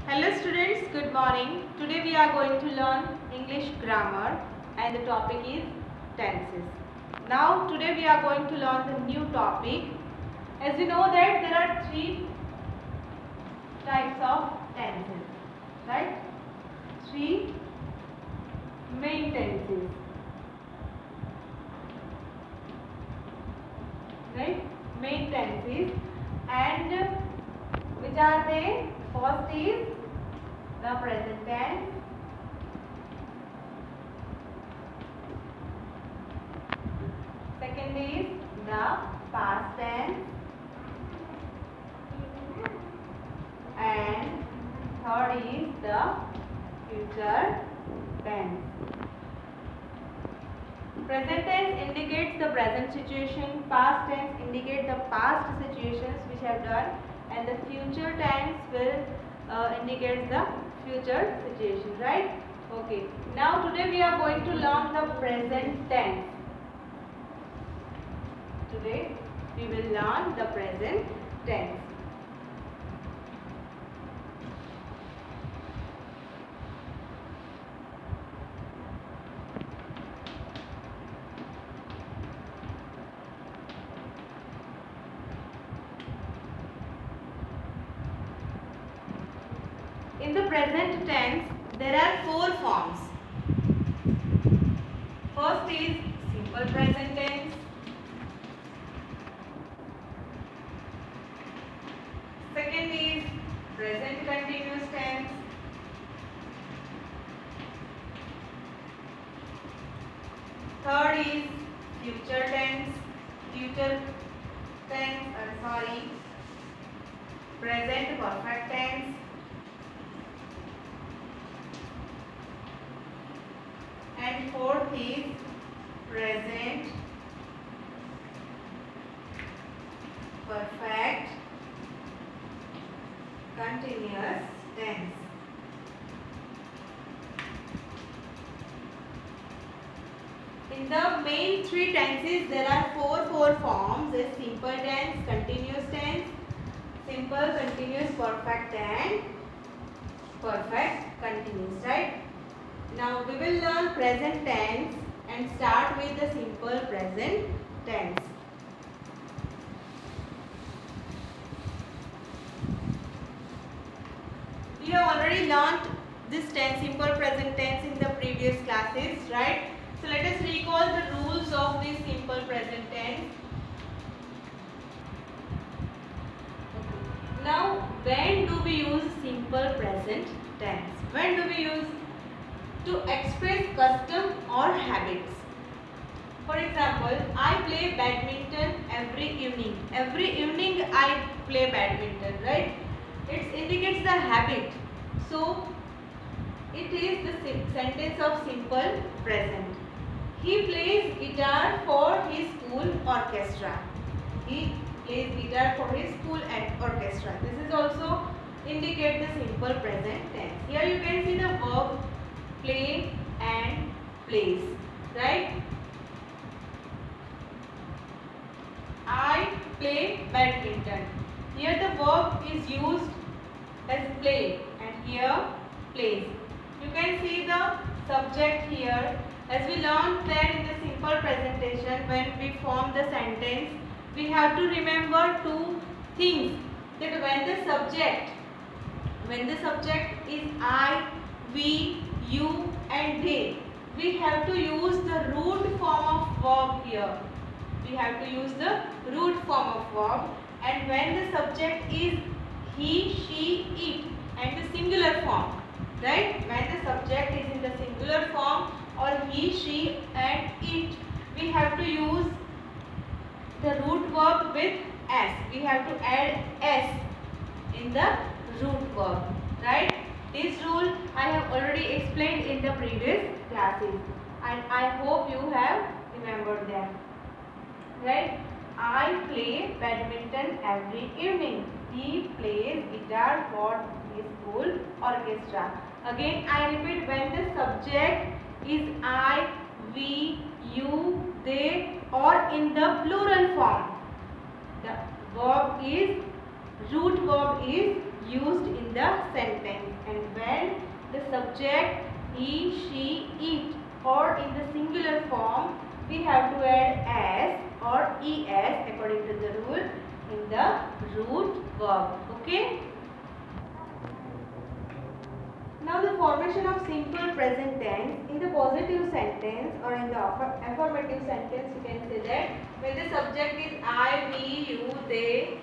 Hello students, good morning. Today we are going to learn English grammar and the topic is tenses. Now today we are going to learn the new topic. As you know that there are three types of tenses, right? Three main tenses, right? Main tenses, and which are they? First is the present tense, second is the past tense, and third is the future tense. Present tense indicates the present situation, past tense indicates the past situations which have done, and the future tense will indicate the future situation, right? Okay. Now today we are going to learn the present tense. Today we will learn the present tense. In the present tense, there are four forms. First is simple present tense. Second is present continuous tense. Third is future tense. Present perfect tense. And fourth is present perfect continuous tense. In the main three tenses, there are four forms: a simple tense, continuous tense, simple continuous perfect, and perfect continuous, right? Now we will learn present tense and start with the simple present tense. We have already learned this tense, simple present tense, in the previous classes, right? So let us recall the rules of this simple present tense. Now, when do we use simple present tense? When do we use? To express custom or habits. For example, I play badminton every evening. Every evening I play badminton, right? It indicates the habit. So, it is the sentence of simple present. He plays guitar for his school orchestra. He plays guitar for his school orchestra. This is also indicate the simple present tense. Here you can see the verb play and plays, right? I play badminton. Here the verb is used as play and here plays. You can see the subject here. As we learned that in the simple presentation, when we form the sentence, we have to remember two things. That when the subject is I, we, you and they, we have to use the root form of verb here. We have to use the root form of verb. And when the subject is he, she, it and the singular form, right? When the subject is in the singular form or he, she and it, we have to use the root verb with s. We have to add s in the root verb, right? This rule I have already explained in the previous classes and I hope you have remembered them, right? I play badminton every evening. He plays guitar for his school orchestra. Again I repeat, when the subject is I, we, you, they or in the plural form, the root verb is used in the sentence. And when the subject he, she, it or in the singular form, we have to add s or es according to the rule in the root verb. Okay. Now the formation of simple present tense in the positive sentence or in the affirmative sentence, you can say that when the subject is I, we, you, they,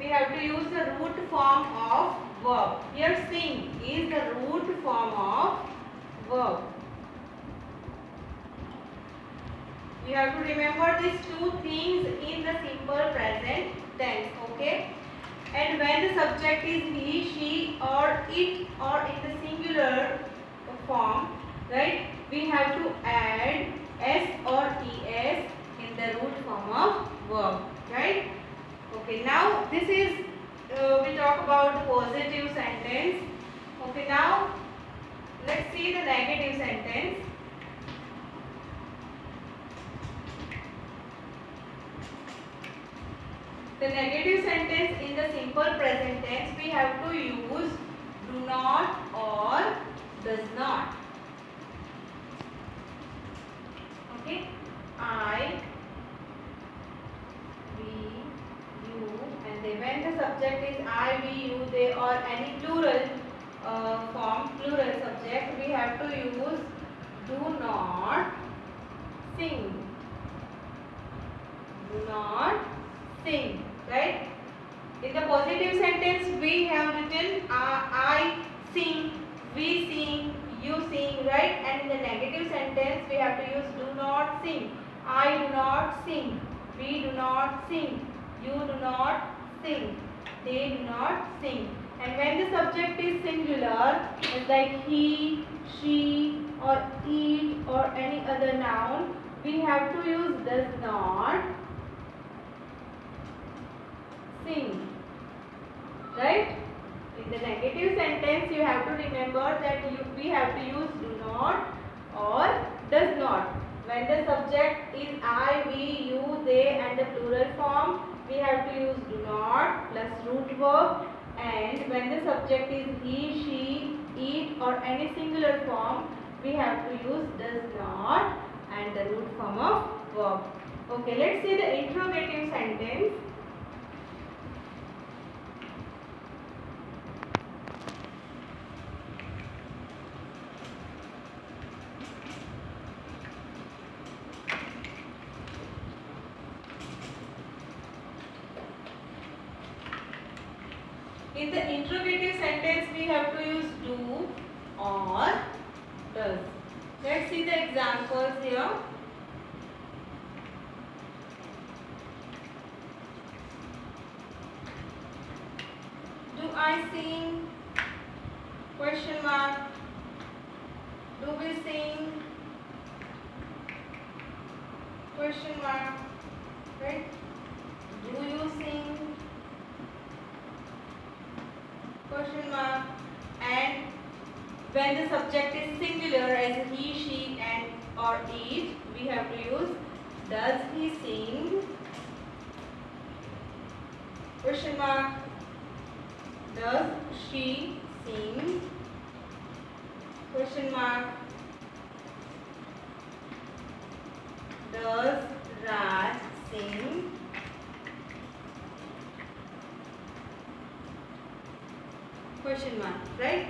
we have to use the root form of verb. Here sing is the root form of verb. You have to remember these two things in the simple present tense. Okay. And when the subject is he, she or it or in the singular form, right, we have to add s or es in the root form of verb, right? Okay, now this is we talk about the positive sentence. Okay, now let's see the negative sentence. The negative sentence in the simple present tense, we have to use do not or does not. Okay, I, we, you, and they. When the subject is I, we, you, they or any plural form, plural subject, we have to use do not sing. Do not sing. Right? In the positive sentence, we have written I sing, we sing, you sing, right? And in the negative sentence, we have to use do not sing. I do not sing, we do not sing, you do not sing, they do not sing. And when the subject is singular, it's like he, she, or it, or any other noun, we have to use does not sing, right? In the negative sentence, you have to remember that we have to use do not or does not. When the subject is I, we, you, they and the plural form, we have to use do not plus root verb. And when the subject is he, she, it or any singular form, we have to use does not and the root form of verb. Okay, let's see the interrogative sentence. In the interrogative sentence, we have to use do or does. Let's see the examples here. Do I sing? Question mark. Do we sing? Question mark. Right? Do you sing? Question mark. And when the subject is singular as he, she and or it, we have to use does he sing? Question mark. Does she sing? Question mark. Does Raj sing? Question mark, right?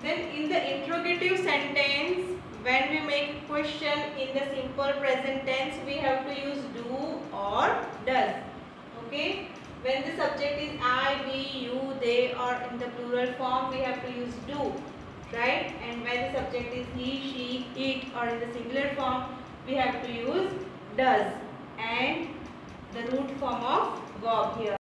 Then in the interrogative sentence, when we make question in the simple present tense, we have to use do or does. Okay? When the subject is I, we, you, they or in the plural form, we have to use do. Right? And when the subject is he, she, it or in the singular form, we have to use does and the root form of verb here.